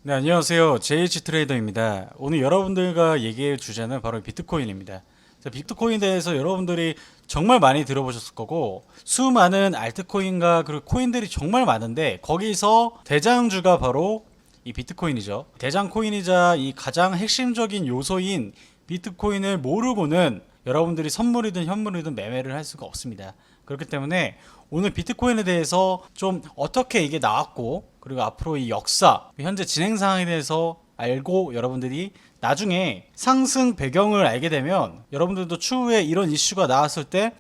네, 안녕하세요. JH 트레이더입니다. 오늘 여러분들과 얘기할 주제는 바로 비트코인입니다. 자, 비트코인에 대해서 여러분들이 정말 많이 들어보셨을 거고, 수많은 알트코인과 그리고 코인들이 정말 많은데, 거기서 대장주가 바로 이 비트코인이죠. 대장 코인이자 이 가장 핵심적인 요소인 비트코인을 모르고는 여러분들이 선물이든 현물이든 매매를 할 수가 없습니다. 그렇기 때문에 오늘 비트코인에 대해서 좀 어떻게 이게 나왔고, 그리고 앞으로 이 역사, 현재 진행 상황에 대해서 알고 여러분들이 나중에 상승 배경을 알게 되면 여러분들도 추후에 이런 이슈가 나왔을 때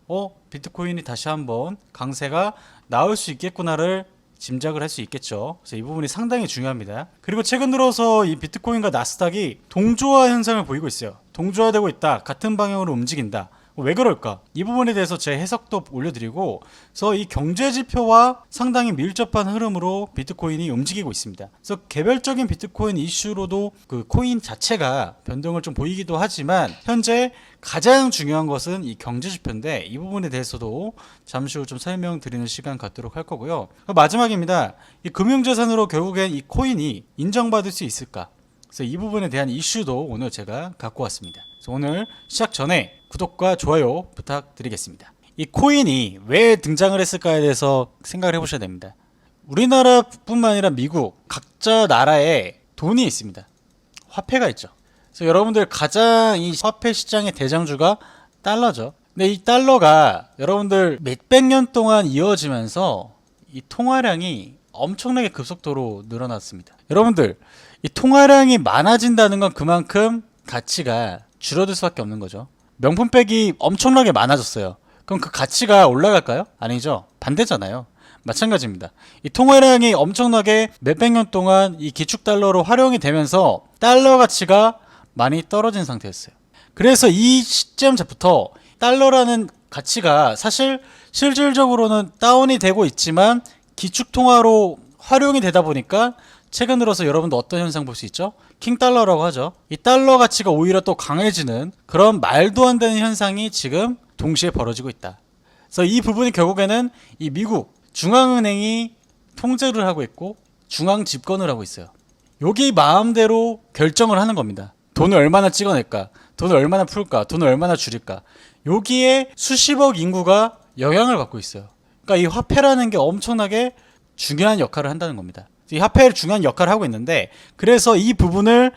비트코인이 다시 한번 강세가 나올 수 있겠구나를 짐작을 할 수 있겠죠. 그래서 이 부분이 상당히 중요합니다. 그리고 최근 들어서 이 비트코인과 나스닥이 동조화 현상을 보이고 있어요. 동조화되고 있다. 같은 방향으로 움직인다. 왜 그럴까? 이 부분에 대해서 제 해석도 올려드리고, 그래서 이 경제 지표와 상당히 밀접한 흐름으로 비트코인이 움직이고 있습니다. 그래서 개별적인 비트코인 이슈로도 그 코인 자체가 변동을 좀 보이기도 하지만, 현재 가장 중요한 것은 이 경제 지표인데, 이 부분에 대해서도 잠시 후 좀 설명드리는 시간 갖도록 할 거고요. 마지막입니다. 이 금융자산으로 결국엔 이 코인이 인정받을 수 있을까? 그래서 이 부분에 대한 이슈도 오늘 제가 갖고 왔습니다. 그래서 오늘 시작 전에 구독과 좋아요 부탁드리겠습니다. 이 코인이 왜 등장을 했을까에 대해서 생각을 해보셔야 됩니다. 우리나라뿐만 아니라 미국 각자 나라에 돈이 있습니다. 화폐가 있죠. 그래서 여러분들 가장 이 화폐 시장의 대장주가 달러죠. 근데 이 달러가 여러분들 몇백 년 동안 이어지면서 이 통화량이 엄청나게 급속도로 늘어났습니다. 여러분들 이 통화량이 많아진다는 건 그만큼 가치가 줄어들 수밖에 없는 거죠. 명품백이 엄청나게 많아졌어요. 그럼 그 가치가 올라갈까요? 아니죠. 반대잖아요. 마찬가지입니다. 이 통화량이 엄청나게 몇백 년 동안 이 기축 달러로 활용이 되면서 달러 가치가 많이 떨어진 상태였어요. 그래서 이 시점부터 달러라는 가치가 사실 실질적으로는 다운이 되고 있지만 기축 통화로 활용이 되다 보니까 최근 들어서 여러분도 어떤 현상 볼 수 있죠? 킹달러라고 하죠. 이 달러 가치가 오히려 또 강해지는 그런 말도 안 되는 현상이 지금 동시에 벌어지고 있다. 그래서 이 부분이 결국에는 이 미국 중앙은행이 통제를 하고 있고 중앙 집권을 하고 있어요. 여기 마음대로 결정을 하는 겁니다. 돈을 얼마나 찍어낼까? 돈을 얼마나 풀까? 돈을 얼마나 줄일까? 여기에 수십억 인구가 영향을 받고 있어요. 그러니까 이 화폐라는 게 엄청나게 중요한 역할을 한다는 겁니다. 이 화폐를 중요한 역할을 하고 있는데, 그래서 이 부분을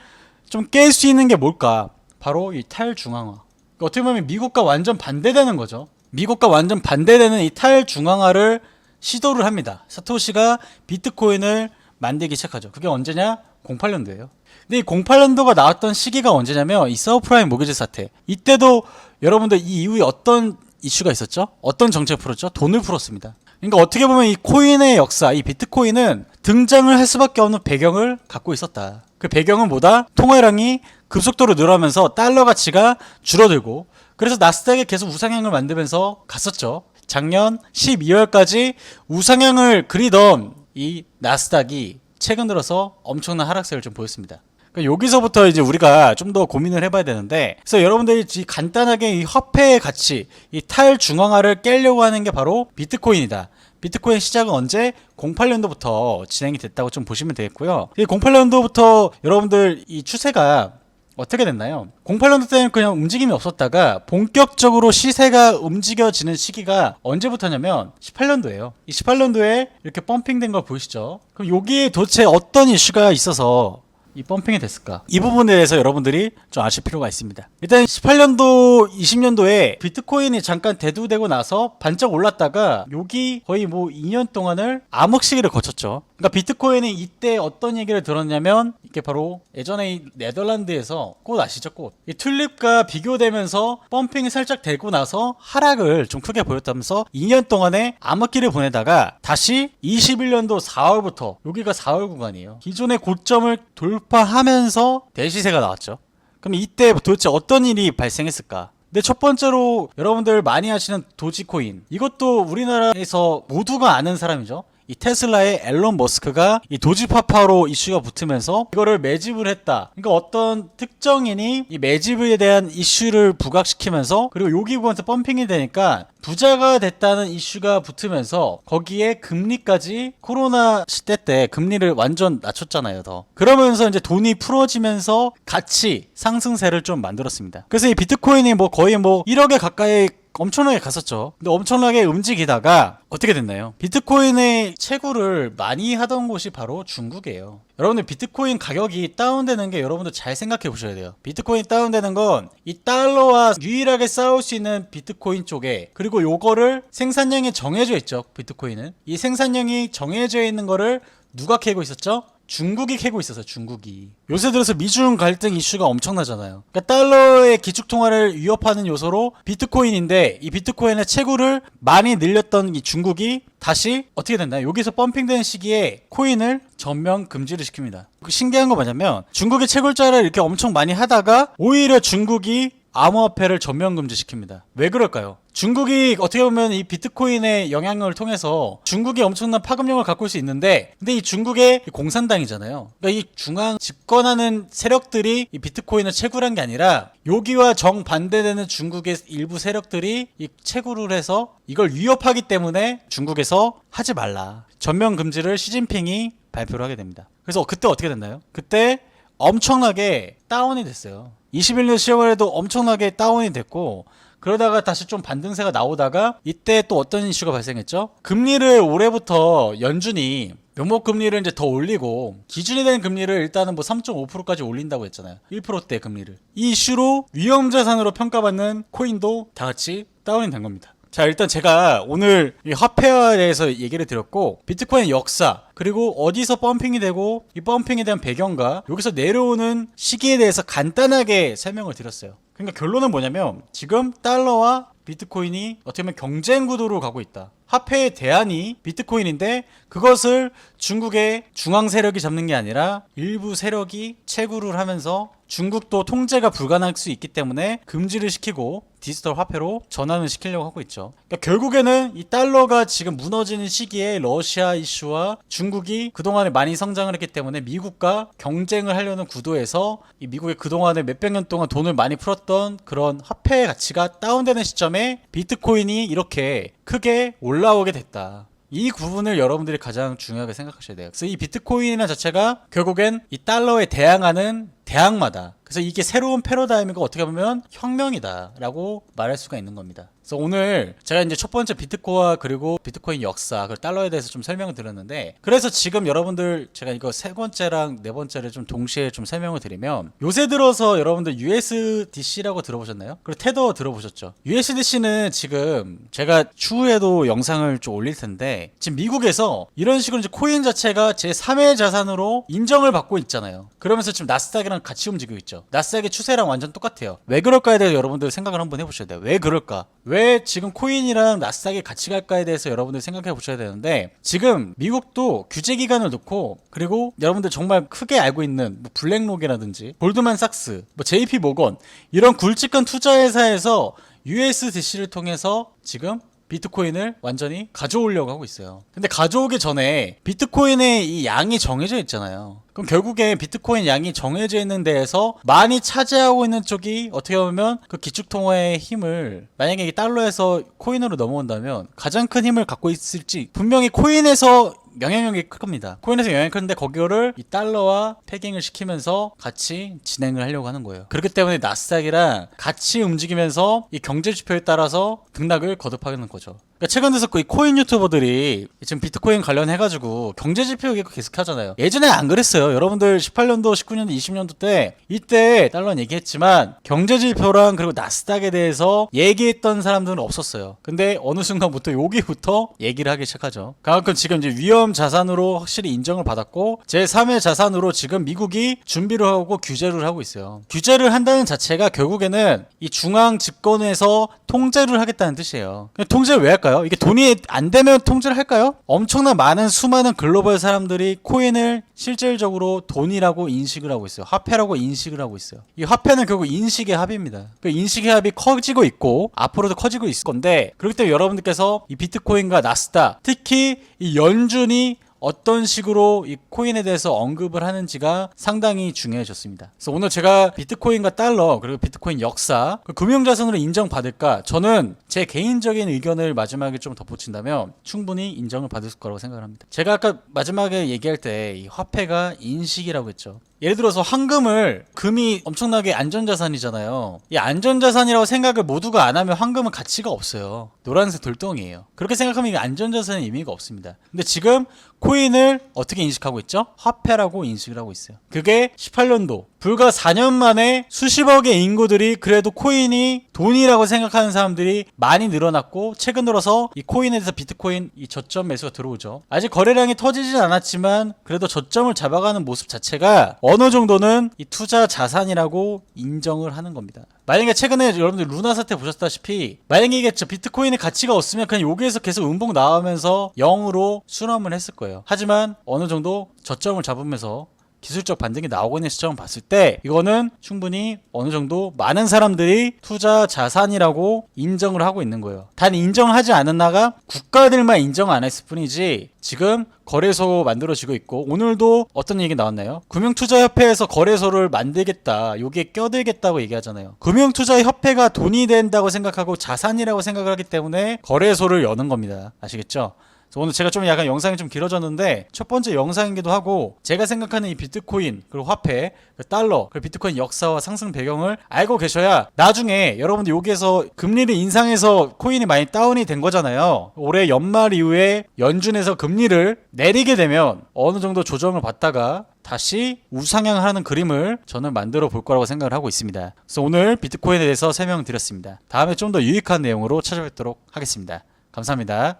좀 깰 수 있는 게 뭘까? 바로 이 탈중앙화. 어떻게 보면 미국과 완전 반대되는 거죠. 미국과 완전 반대되는 이 탈중앙화를 시도를 합니다. 사토시가 비트코인을 만들기 시작하죠. 그게 언제냐? 08년도예요. 근데 이 08년도가 나왔던 시기가 언제냐면 이 서브프라임 모기지 사태. 이때도 여러분들 이 이후에 어떤 이슈가 있었죠? 어떤 정책을 풀었죠? 돈을 풀었습니다. 그러니까 어떻게 보면 이 코인의 역사, 이 비트코인은 등장을 할 수밖에 없는 배경을 갖고 있었다. 그 배경은 뭐다? 통화량이 급속도로 늘어나면서 달러 가치가 줄어들고, 그래서 나스닥이 계속 우상향을 만들면서 갔었죠. 작년 12월까지 우상향을 그리던 이 나스닥이 최근 들어서 엄청난 하락세를 좀 보였습니다. 여기서부터 이제 우리가 좀 더 고민을 해봐야 되는데, 그래서 여러분들이 간단하게 이 화폐의 가치, 이 탈중앙화를 깨려고 하는 게 바로 비트코인이다. 비트코인 시작은 언제? 08년도부터 진행이 됐다고 좀 보시면 되겠고요. 이 08년도부터 여러분들 이 추세가 어떻게 됐나요? 08년도 때는 그냥 움직임이 없었다가 본격적으로 시세가 움직여지는 시기가 언제부터냐면 18년도예요. 이 18년도에 이렇게 펌핑된 걸 보이시죠? 그럼 여기에 도대체 어떤 이슈가 있어서 이 펌핑이 됐을까? 이 부분에 대해서 여러분들이 좀 아실 필요가 있습니다. 일단 18년도, 20년도에 비트코인이 잠깐 대두되고 나서 반짝 올랐다가 여기 거의 뭐 2년 동안을 암흑 시기를 거쳤죠. 그러니까 비트코인이 이때 어떤 얘기를 들었냐면 이게 바로 예전에 이 네덜란드에서 꽃 아시죠? 꽃. 이 튤립과 비교되면서 펌핑이 살짝 되고 나서 하락을 좀 크게 보였다면서 2년 동안의 암흑기를 보내다가 다시 21년도 4월부터 여기가 4월 구간이에요. 기존의 고점을 돌파하면서 대시세가 나왔죠. 그럼 이때 도대체 어떤 일이 발생했을까? 근데 첫 번째로 여러분들 많이 아시는 도지코인, 이것도 우리나라에서 모두가 아는 사람이죠. 이 테슬라의 앨런 머스크가 이 도지파파로 이슈가 붙으면서 이거를 매집을 했다. 그러니까 어떤 특정인이 이 매집에 대한 이슈를 부각시키면서 그리고 여기 부분에서 펌핑이 되니까 부자가 됐다는 이슈가 붙으면서 거기에 금리까지 코로나 시대 때 금리를 완전 낮췄잖아요, 더. 그러면서 이제 돈이 풀어지면서 같이 상승세를 좀 만들었습니다. 그래서 이 비트코인이 뭐 거의 뭐 1억에 가까이 엄청나게 갔었죠. 근데 엄청나게 움직이다가 어떻게 됐나요? 비트코인의 채굴을 많이 하던 곳이 바로 중국이에요. 여러분들 비트코인 가격이 다운되는 게 여러분들 잘 생각해 보셔야 돼요. 비트코인 다운되는 건 이 달러와 유일하게 싸울 수 있는 비트코인 쪽에, 그리고 요거를 생산량이 정해져 있죠. 비트코인은 이 생산량이 정해져 있는 거를 누가 캐고 있었죠? 중국이 캐고 있어서. 중국이 요새 들어서 미중 갈등 이슈가 엄청나잖아요. 그러니까 달러의 기축통화를 위협하는 요소로 비트코인인데 이 비트코인의 채굴을 많이 늘렸던 이 중국이 다시 어떻게 됐나요? 여기서 펌핑되는 시기에 코인을 전면 금지를 시킵니다. 신기한 거 뭐냐면 중국이 채굴자를 이렇게 엄청 많이 하다가 오히려 중국이 암호화폐를 전면 금지시킵니다. 왜 그럴까요? 중국이 어떻게 보면 이 비트코인의 영향력을 통해서 중국이 엄청난 파급력을 갖고 올 수 있는데, 근데 이 중국의 공산당이잖아요. 그러니까 이 중앙 집권하는 세력들이 이 비트코인을 채굴한 게 아니라 여기와 정반대되는 중국의 일부 세력들이 이 채굴을 해서 이걸 위협하기 때문에 중국에서 하지 말라. 전면 금지를 시진핑이 발표를 하게 됩니다. 그래서 그때 어떻게 됐나요? 그때 엄청나게 다운이 됐어요. 21년 10월에도 엄청나게 다운이 됐고, 그러다가 다시 좀 반등세가 나오다가 이때 또 어떤 이슈가 발생했죠? 금리를 올해부터 연준이 명목금리를 이제 더 올리고 기준이 되는 금리를 일단은 뭐 3.5%까지 올린다고 했잖아요. 1%대 금리를. 이 이슈로 위험자산으로 평가받는 코인도 다 같이 다운이 된 겁니다. 자, 일단 제가 오늘 이 화폐화에 대해서 얘기를 드렸고, 비트코인 역사, 그리고 어디서 펌핑이 되고 이 펌핑에 대한 배경과 여기서 내려오는 시기에 대해서 간단하게 설명을 드렸어요. 그러니까 결론은 뭐냐면 지금 달러와 비트코인이 어떻게 보면 경쟁 구도로 가고 있다. 화폐의 대안이 비트코인인데 그것을 중국의 중앙 세력이 잡는 게 아니라 일부 세력이 채굴을 하면서 중국도 통제가 불가능할 수 있기 때문에 금지를 시키고 디지털 화폐로 전환을 시키려고 하고 있죠. 그러니까 결국에는 이 달러가 지금 무너지는 시기에 러시아 이슈와 중국이 그동안에 많이 성장을 했기 때문에 미국과 경쟁을 하려는 구도에서 이 미국의 그동안에 몇백 년 동안 돈을 많이 풀었던 그런 화폐의 가치가 다운되는 시점에 비트코인이 이렇게 크게 올라오게 됐다. 이 부분을 여러분들이 가장 중요하게 생각하셔야 돼요. 그래서 이 비트코인이라는 자체가 결국엔 이 달러에 대항하는 대항마다, 그래서 이게 새로운 패러다임이고 어떻게 보면 혁명이다 라고 말할 수가 있는 겁니다. 그래서 오늘 제가 이제 첫 번째 비트코인 그리고 비트코인 역사 그리고 달러에 대해서 좀 설명을 드렸는데, 그래서 지금 여러분들 제가 이거 세 번째랑 네 번째를 좀 동시에 좀 설명을 드리면, 요새 들어서 여러분들 USDC라고 들어보셨나요? 그리고 테더 들어보셨죠? USDC는 지금 제가 추후에도 영상을 좀 올릴 텐데 지금 미국에서 이런 식으로 이제 코인 자체가 제3의 자산으로 인정을 받고 있잖아요. 그러면서 지금 나스닥이랑 같이 움직이고 있죠. 나스닥의 추세랑 완전 똑같아요. 왜 그럴까에 대해서 여러분들 생각을 한번 해보셔야 돼요. 왜 그럴까? 왜 지금 코인이랑 나스닥이 같이 갈까에 대해서 여러분들 생각해 보셔야 되는데, 지금 미국도 규제 기간을 놓고, 그리고 여러분들 정말 크게 알고 있는 뭐 블랙록이라든지 골드만삭스, 뭐 JP 모건 이런 굵직한 투자 회사에서 USDC를 통해서 지금 비트코인을 완전히 가져오려고 하고 있어요. 근데 가져오기 전에 비트코인의 이 양이 정해져 있잖아요. 그럼 결국에 비트코인 양이 정해져 있는 데에서 많이 차지하고 있는 쪽이 어떻게 보면 그 기축통화의 힘을, 만약에 이 달러에서 코인으로 넘어온다면 가장 큰 힘을 갖고 있을지, 분명히 코인에서 영향력이 클 겁니다. 코인에서 영향이 크는데 거기를 이 달러와 패깅을 시키면서 같이 진행을 하려고 하는 거예요. 그렇기 때문에 나스닥이랑 같이 움직이면서 이 경제 지표에 따라서 등락을 거듭하는 거죠. 그러니까 최근 들어서 이 코인 유튜버들이 지금 비트코인 관련해가지고 경제 지표 계속 하잖아요. 예전에 안 그랬어요. 여러분들 18년도, 19년도, 20년도 때 이때 달러는 얘기했지만 경제 지표랑 그리고 나스닥에 대해서 얘기했던 사람들은 없었어요. 근데 어느 순간부터 여기부터 얘기를 하기 시작하죠. 그만큼 지금 이제 위험 자산으로 확실히 인정을 받았고 제3의 자산으로 지금 미국이 준비를 하고 규제를 하고 있어요. 규제를 한다는 자체가 결국에는 이 중앙 집권에서 통제를 하겠다는 뜻이에요. 통제를 왜 할까요? 할까요? 이게 돈이 안 되면 통제를 할까요? 엄청난 많은 수많은 글로벌 사람들이 코인을 실질적으로 돈이라고 인식을 하고 있어요. 화폐라고 인식을 하고 있어요. 이 화폐는 결국 인식의 합입니다. 그 인식의 합이 커지고 있고 앞으로도 커지고 있을 건데, 그렇기 때문에 여러분들께서 이 비트코인과 나스닥, 특히 이 연준이 어떤 식으로 이 코인에 대해서 언급을 하는지가 상당히 중요해졌습니다. 그래서 오늘 제가 비트코인과 달러, 그리고 비트코인 역사, 그 금융자산으로 인정받을까, 저는 제 개인적인 의견을 마지막에 좀 덧붙인다면 충분히 인정을 받을 거라고 생각을 합니다. 제가 아까 마지막에 얘기할 때 이 화폐가 인식이라고 했죠. 예를 들어서 황금을, 금이 엄청나게 안전자산이잖아요. 이 안전자산이라고 생각을 모두가 안 하면 황금은 가치가 없어요. 노란색 돌덩이에요. 그렇게 생각하면 이게 안전자산의 의미가 없습니다. 근데 지금 코인을 어떻게 인식하고 있죠? 화폐라고 인식을 하고 있어요. 그게 18년도 불과 4년 만에 수십억의 인구들이 그래도 코인이 돈이라고 생각하는 사람들이 많이 늘어났고, 최근 들어서 이 코인에 대해서 비트코인 이 저점 매수가 들어오죠. 아직 거래량이 터지진 않았지만 그래도 저점을 잡아가는 모습 자체가 어느 정도는 이 투자 자산이라고 인정을 하는 겁니다. 만약에 최근에 여러분들 루나 사태 보셨다시피, 만약에 이겠죠, 비트코인의 가치가 없으면 그냥 여기에서 계속 음봉 나오면서 0으로 수렴을 했을 거예요. 하지만 어느 정도 저점을 잡으면서 기술적 반등이 나오고 있는 시점을 봤을 때 이거는 충분히 어느 정도 많은 사람들이 투자 자산이라고 인정을 하고 있는 거예요. 단 인정하지 않은 나가 국가들만 인정 안 했을 뿐이지, 지금 거래소 만들어지고 있고, 오늘도 어떤 얘기 나왔나요? 금융투자협회에서 거래소를 만들겠다, 여기에 껴들겠다고 얘기하잖아요. 금융투자협회가 돈이 된다고 생각하고 자산이라고 생각을 하기 때문에 거래소를 여는 겁니다. 아시겠죠? 오늘 제가 좀 약간 영상이 좀 길어졌는데, 첫 번째 영상이기도 하고, 제가 생각하는 이 비트코인, 그리고 화폐, 달러, 그리고 비트코인 역사와 상승 배경을 알고 계셔야 나중에 여러분들 여기에서 금리를 인상해서 코인이 많이 다운이 된 거잖아요. 올해 연말 이후에 연준에서 금리를 내리게 되면 어느 정도 조정을 받다가 다시 우상향하는 그림을 저는 만들어 볼 거라고 생각을 하고 있습니다. 그래서 오늘 비트코인에 대해서 설명드렸습니다. 다음에 좀 더 유익한 내용으로 찾아뵙도록 하겠습니다. 감사합니다.